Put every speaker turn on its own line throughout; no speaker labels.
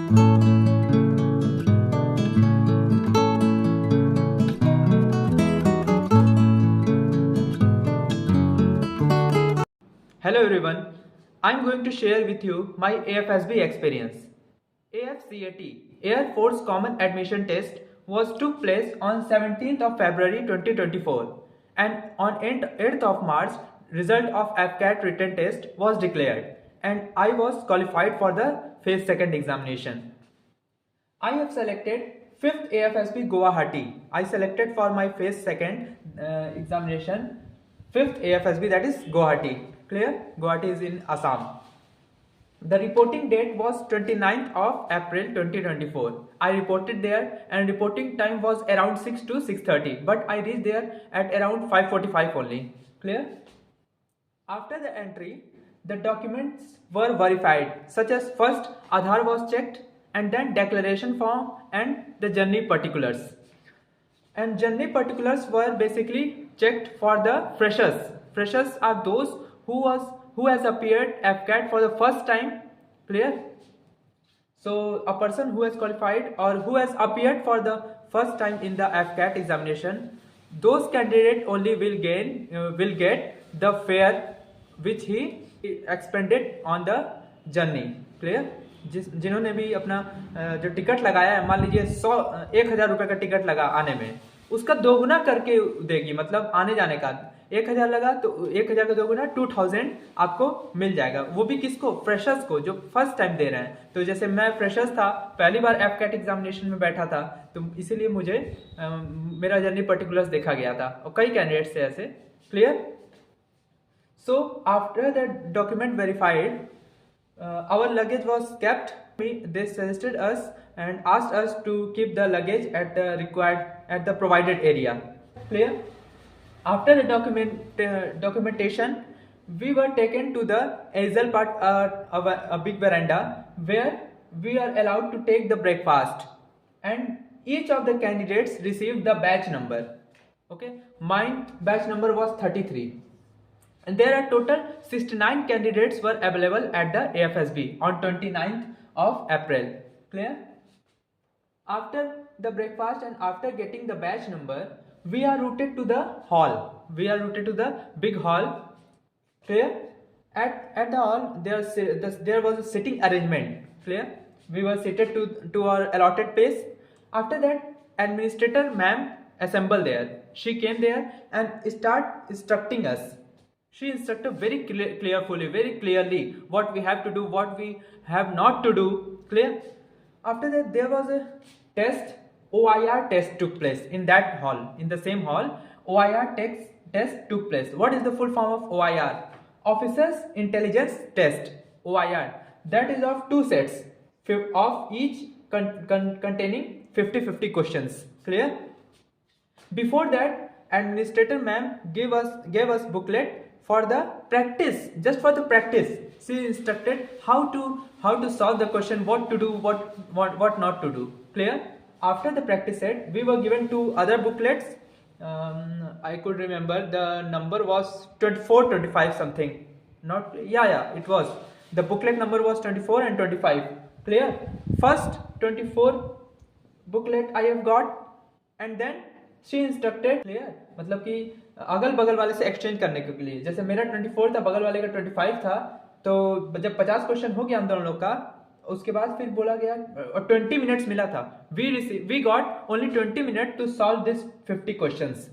Hello everyone, I am going to share with you my AFSB experience. AFCAT Air Force Common Admission Test was took place on 17th of February 2024 and on 8th of March result of AFCAT written test was declared and I was qualified for the phase 2nd examination. I have selected 5th AFSB Guwahati. I selected for my phase 2nd examination 5th AFSB, that is Guwahati. Clear? Guwahati is in Assam. The reporting date was 29th of April 2024. I reported there and reporting time was around 6 to 6:30, but I reached there at around 5:45 only. Clear? After the entry, the documents were verified, such as first Aadhaar was checked and then declaration form and the journey particulars. And journey particulars were basically checked for the freshers. Freshers are those who has appeared AFCAT for the first time. Clear? So a person who has qualified or who has appeared for the first time in the AFCAT examination, those candidates only will get the fare which he expended on the journey. Clear? जिन्होंने भी अपना जो ticket लगाया है, मान लीजिए 1,000 रुपये का टिकट लगा आने में, उसका दोगुना करके देगी, मतलब आने जाने का 1,000 लगा तो 1,000 का दोगुना 2,000 आपको मिल जाएगा। वो भी किसको? फ्रेशर्स को, जो फर्स्ट टाइम दे रहे हैं। तो जैसे मैं फ्रेशर्स था, पहली बार AFCAT एग्जामिनेशन में बैठा था, तो इसीलिए मुझे मेरा जर्नी पर्टिकुलर्स देखा गया था और कई कैंडिडेट्स थे ऐसे। Clear? So after the document verified, our luggage was kept. They suggested us and asked us to keep the luggage at the provided area. Clear? After the documentation, we were taken to the Azel part of a big veranda where we are allowed to take the breakfast, and each of the candidates received the batch number. Okay, mine batch number was 33. And there are total 69 candidates were available at the AFSB on 29th of April. Clear? After the breakfast and after getting the batch number, we are routed to the hall. We are routed to the big hall. Clear? At the hall, there was a sitting arrangement. Clear? We were seated to our allotted place. After that, administrator ma'am assembled there. She came there and start instructing us. She instructed very very clearly what we have to do, what we have not to do. Clear? After that, there was a test, OIR test took place in that hall, in the same hall. OIR test took place. What is the full form of OIR? Officers Intelligence Test, OIR. That is of 2 sets of each containing 50-50 questions. Clear? Before that, administrator ma'am gave us booklet for the practice, just for the practice. She instructed how to solve the question, what to do, what not to do. Clear? After the practice set, we were given 2 other booklets. I could remember the number was 24, 25 something. Not it was, the booklet number was 24 and 25. Clear? First 24 booklet I have got, and then she instructed. Clear? मतलब कि अगल बगल वाले से exchange करने के लिए, जैसे मेरा 24 था, बगल वाले का 25 था, तो जब 50 क्वेश्चन हो गया हम दोनों लोग का, उसके बाद फिर बोला गया और 20 मिनट्स मिला था. We got only 20 minute to solve this 50 questions,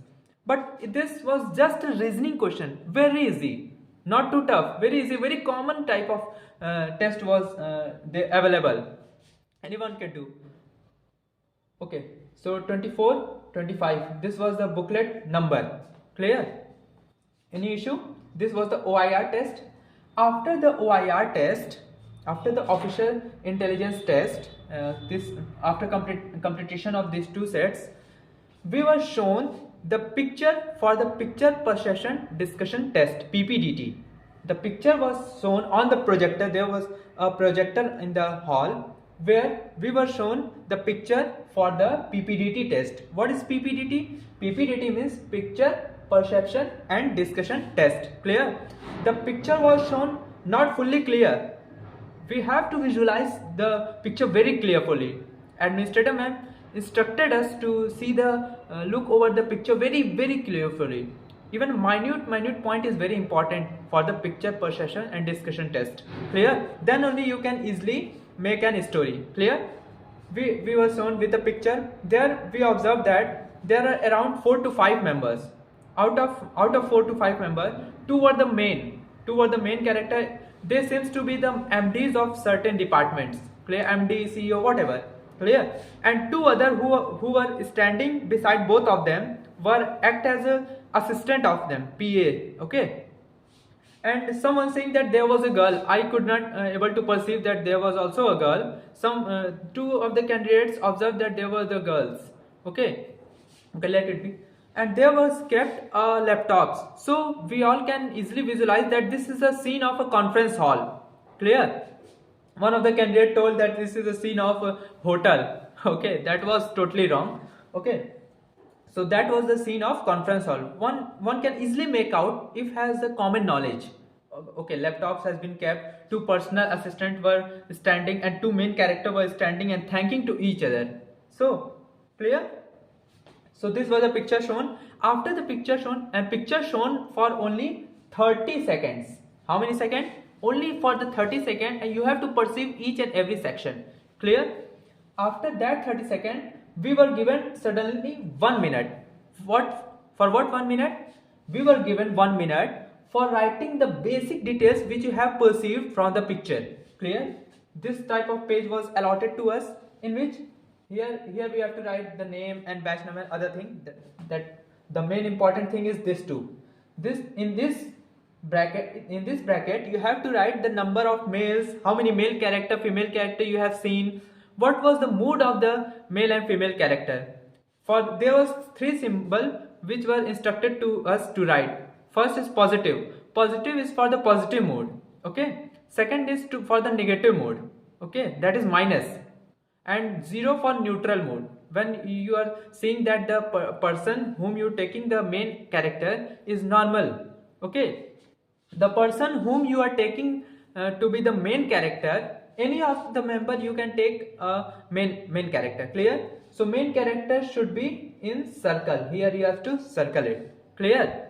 but this was just a reasoning question, very easy, not too tough, very easy, very common type of test was available, anyone can do. Okay, so 24, 25, this was the booklet number. Clear? Any issue? This was the OIR test. After the OIR test, after the official intelligence test, after completion of these 2 sets, we were shown the picture for the picture perception discussion test, PPDT. The picture was shown on the projector. There was a projector in the hall where we were shown the picture for the PPDT test. What is PPDT? PPDT means picture perception and discussion test. Clear? The picture was shown not fully clear. we have to visualize the picture very clearly. Administrator ma'am instructed us to see the look over the picture very clearly. Even minute point is very important for the picture perception and discussion test. Clear? Then only you can easily make an story. Clear? We were shown with the picture. There we observed that there are around 4 to 5 members. Out of 4 to 5 members, two were the main character. They seems to be the MDs of certain departments. Clear? MD, CEO, whatever. Clear? And two other who were standing beside both of them were act as a assistant of them, PA. Okay. And someone saying that there was a girl. I could not able to perceive that there was also a girl. Two of the candidates observed that there were the girls. Okay, let it be. And there was kept laptops, so we all can easily visualize that this is a scene of a conference hall. Clear? One of the candidates told that this is a scene of a hotel. Okay, that was totally wrong. Okay, so that was the scene of conference hall. One can easily make out if has a common knowledge. Okay, laptops has been kept, two personal assistants were standing and two main characters were standing and thanking to each other. So clear? So this was a picture shown. After the picture shown, and picture shown for only 30 seconds. How many seconds? Only for the 30 seconds, and you have to perceive each and every section. Clear? After that 30 seconds, we were given suddenly 1 minute. For what 1 minute? We were given 1 minute for writing the basic details which you have perceived from the picture. Clear? This type of page was allotted to us, in which here we have to write the name and batch number and other thing. That the main important thing is this too. In this bracket you have to write the number of males, how many male character, female character you have seen, what was the mood of the male and female character. For there was 3 symbols which were instructed to us to write. First is positive. Positive is for the positive mood. Okay. Second is for the negative mood. Okay, that is minus. And 0 for neutral mood. When you are seeing that the person whom you taking the main character is normal. Okay, the person whom you are taking to be the main character, any of the member you can take a main character. Clear? So main character should be in circle. Here you have to circle it. Clear?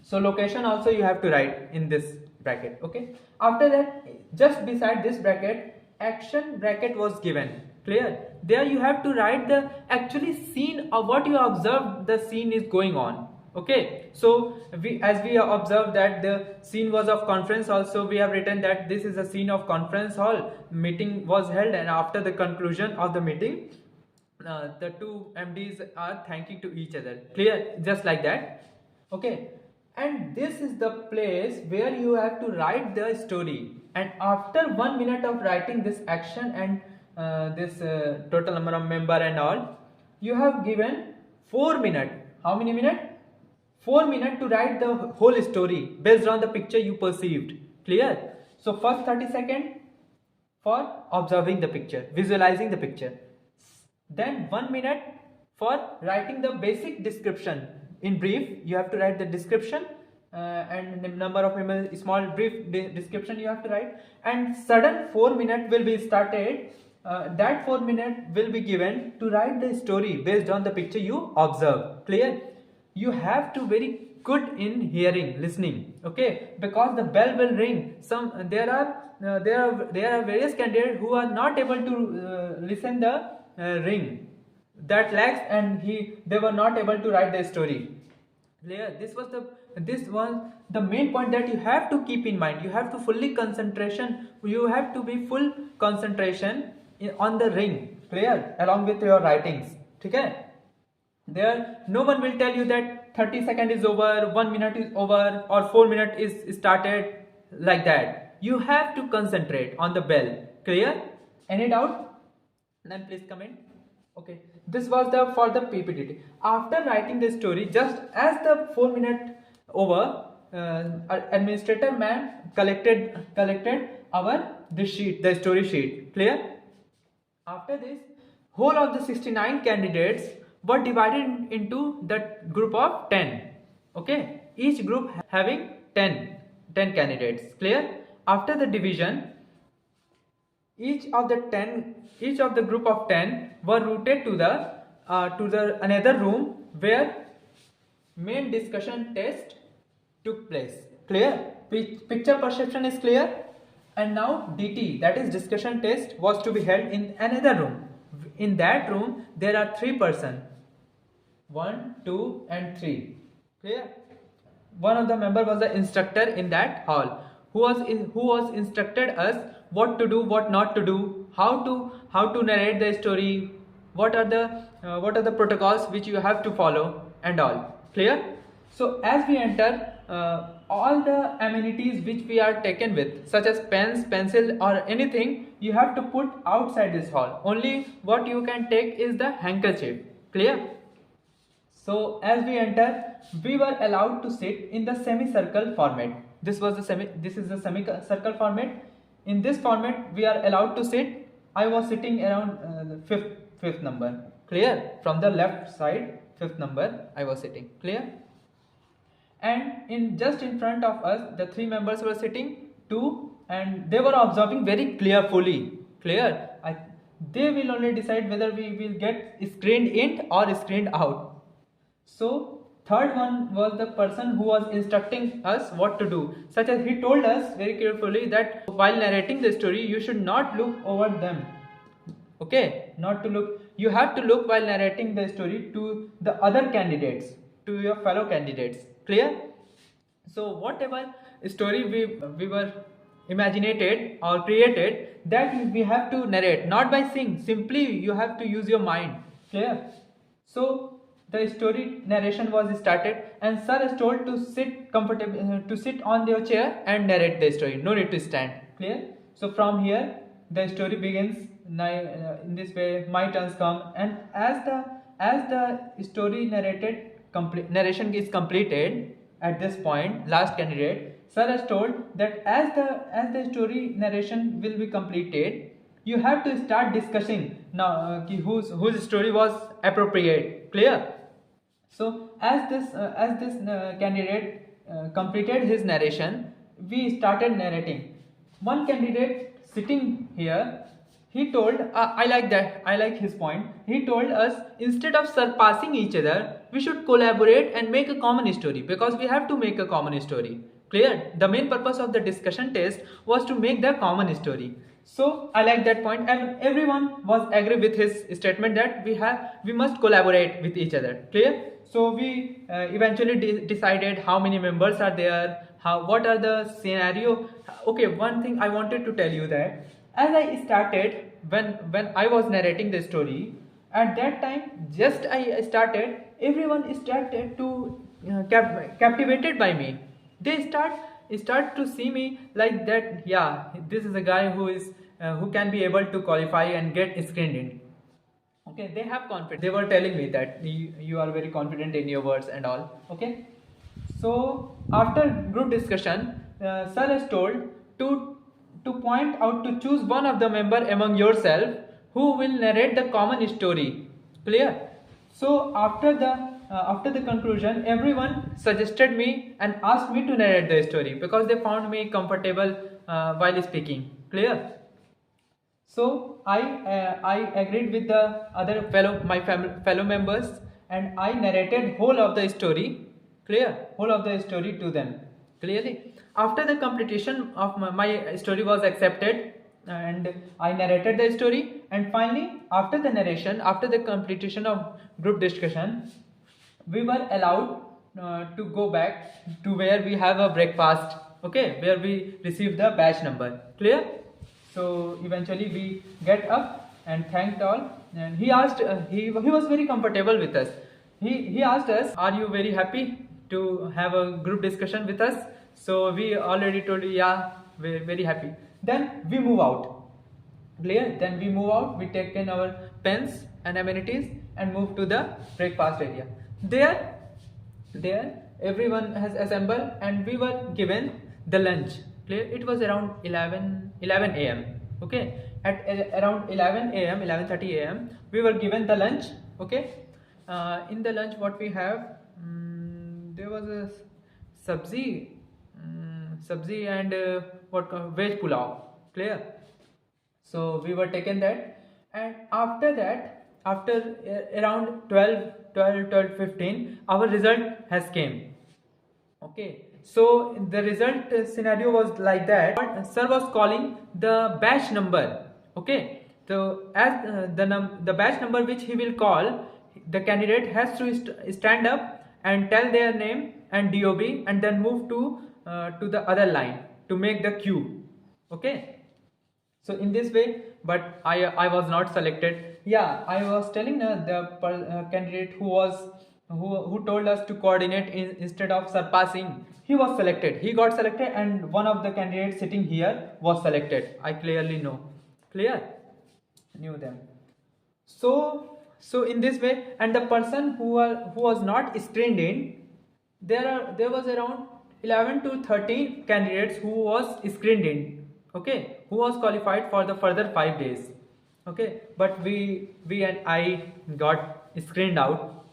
So location also you have to write in this bracket. Okay. After that, just beside this bracket, action bracket was given. Clear? There you have to write the actually scene of what you observed the scene is going on. Okay, so as we observed that the scene was of conference hall, so we have written that this is a scene of conference hall. Meeting was held, and after the conclusion of the meeting, the two MDs are thanking to each other. Clear? Just like that. Okay, and this is the place where you have to write the story. And after 1 minute of writing this action and this total number of member and all, you have given 4 minutes. How many minutes? 4 minutes to write the whole story based on the picture you perceived. Clear? So first 30 seconds for observing the picture, visualizing the picture. Then 1 minute for writing the basic description. In brief, you have to write the description and the number of members, small brief description you have to write. And sudden 4 minutes will be started. That 4 minutes will be given to write the story based on the picture you observe. Clear? You have to very good in hearing, listening. Okay, because the bell will ring. There are various candidates who are not able to listen the ring that lags, and they were not able to write the story. Clear? This was the main point that you have to keep in mind. You have to fully concentration. You have to be full concentration on the ring. Clear? Along with your writings. Okay. There no one will tell you that 30 seconds is over, 1 minute is over, or 4 minutes is started, like that. You have to concentrate on the bell. Clear? Any doubt? Then please comment. Okay, this was for the PPT. After writing the story, just as the 4 minutes over, administrator ma'am collected the story sheet. Clear? After this, whole of the 69 candidates were divided into that group of 10. Okay, each group having 10 candidates. Clear? After the division, each of the group of 10 were routed to the another room where main discussion test took place. Clear? Picture perception is clear. And now DT, that is discussion test, was to be held in another room. In that room there are 3 persons, 1, 2 and 3. Clear? One of the member was the instructor in that hall, who was instructed us what to do, what not to do, how to narrate the story, what are the protocols which you have to follow and all. Clear? So as we enter, all the amenities which we are taken with, such as pens, pencil or anything, you have to put outside this hall. Only what you can take is the handkerchief. Clear? So as we enter, we were allowed to sit in the semicircle format. This is the semicircle format. In this format, we are allowed to sit. I was sitting around the fifth number. Clear? From the left side, 5th number, I was sitting. Clear? And just in front of us, the 3 members were sitting, 2, and they were observing very clearly. Clear? They will only decide whether we will get screened in or screened out. So third one was the person who was instructing us what to do, such as he told us very carefully that while narrating the story you should not look over them. Okay, not to look, you have to look while narrating the story to the other candidates, to your fellow candidates. Clear? So whatever story we were imaginated or created, that we have to narrate, not by saying, simply you have to use your mind. Clear? So the story narration was started and sir is told to sit comfortable, to sit on your chair and narrate the story. No need to stand. Clear? So from here the story begins. In this way my turns come, and as the story narration is completed, at this point last candidate, sir has told that as the story narration will be completed, you have to start discussing now whose story was appropriate. Clear? So as this candidate completed his narration, we started narrating. One candidate sitting here, he told, I like that, I like his point. He told us, instead of surpassing each other, we should collaborate and make a common story, because we have to make a common story. Clear? The main purpose of the discussion test was to make the common story. So I like that point, and everyone was agree with his statement that we must collaborate with each other. Clear? So we eventually decided how many members are there, what are the scenario. Okay, one thing I wanted to tell you, that as I started, when I was narrating the story, at that time just I started, everyone started to captivated by me. They start to see me like that. Yeah, this is a guy who can be able to qualify and get screened in. Okay, they have confidence. They were telling me that you are very confident in your words and all. Okay, so after group discussion, sir has told to point out, to choose one of the member among yourself who will narrate the common story. Clear? So after the conclusion, everyone suggested me and asked me to narrate the story, because they found me comfortable while speaking. Clear? So I agreed with the other fellow members, and I narrated whole of the story. Clear? Whole of the story to them. Clearly? After the completion of my story was accepted, and I narrated the story, and finally after the narration, after the completion of group discussion, we were allowed to go back to where we have a breakfast. Okay, where we receive the batch number. Clear? So eventually we get up and thanked all, and he asked, he was very comfortable with us. He asked us, are you very happy to have a group discussion with us? So we already told you, yeah, we're very happy. Then we move out. Clear? Then we move out, we take in our pens and amenities and move to the breakfast area. There everyone has assembled, and we were given the lunch. Clear? It was around 11 a.m. Okay, at around 11 a.m. 11:30 a.m. we were given the lunch. Okay, in the lunch what we have, there was a sabzi and veg pulao. Clear? So we were taken that, and after that, after around 12:15, our result has came. Okay, so the result scenario was like that. Sir was calling the batch number. Okay, so as the batch number which he will call, the candidate has to stand up and tell their name and DOB, and then move to the other line to make the queue. Okay, so in this way, but I was not selected. Yeah, I was telling the candidate who told us to coordinate instead of surpassing, he was selected, he got selected, and one of the candidates sitting here was selected. I clearly know, clear, knew them. So in this way, and the person who was not screened in, there was around 11 to 13 candidates who was screened in. Okay, who was qualified for the further 5 days. Okay, but we and I got screened out.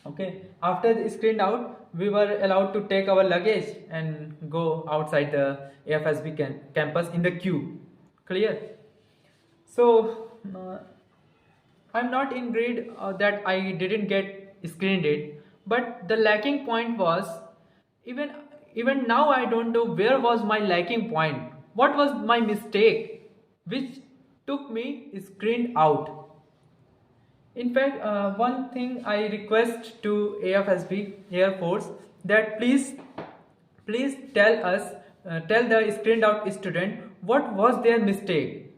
Okay, after the screened out, we were allowed to take our luggage and go outside the AFSB campus in the queue. Clear? So I'm not in grade that I didn't get screened it, but the lacking point was, even even now I don't know where was my lacking point. What was my mistake which took me screened out? In fact, one thing I request to AFSB Air Force, that please tell us, tell the screened out student what was their mistake.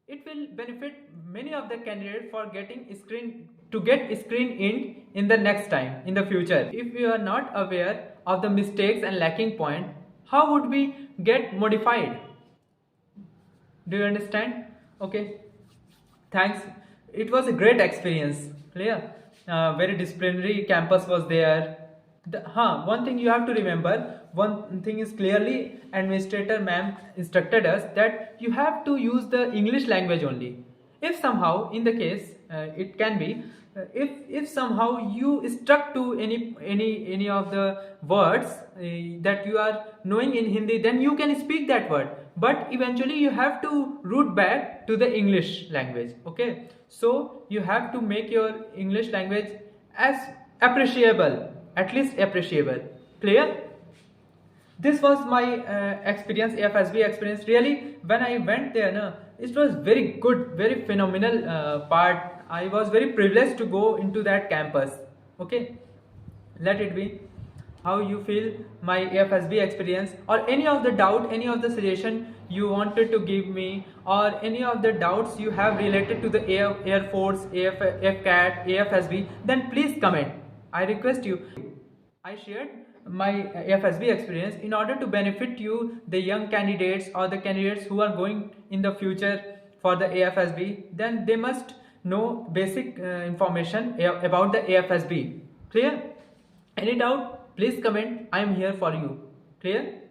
It will benefit many of the candidates for getting screen to get screen in the next time, in the future. If we are not aware of the mistakes and lacking point, how would we get modified? Do you understand? Okay, thanks. It was a great experience. Clear? Very disciplinary campus was there. One thing you have to remember, one thing is clearly administrator ma'am instructed us that you have to use the English language only. If somehow, in the case, it can be, if somehow you stuck to any of the words that you are knowing in Hindi, then you can speak that word. But eventually you have to root back to the English language. Okay, so you have to make your English language as appreciable, at least appreciable. Clear? This was my experience, AFSB experience. Really, when I went there, no, it was very good, very phenomenal part. I was very privileged to go into that campus. Okay, let it be. How you feel my AFSB experience, or any of the doubt, any of the suggestion you wanted to give me, or any of the doubts you have related to the Air Force, FCAT, AFSB, then please comment. I request you. I shared my AFSB experience in order to benefit you, the young candidates or the candidates who are going in the future for the AFSB. Then they must know basic information about the AFSB. Clear? Any doubt? Please comment. I am here for you. Clear?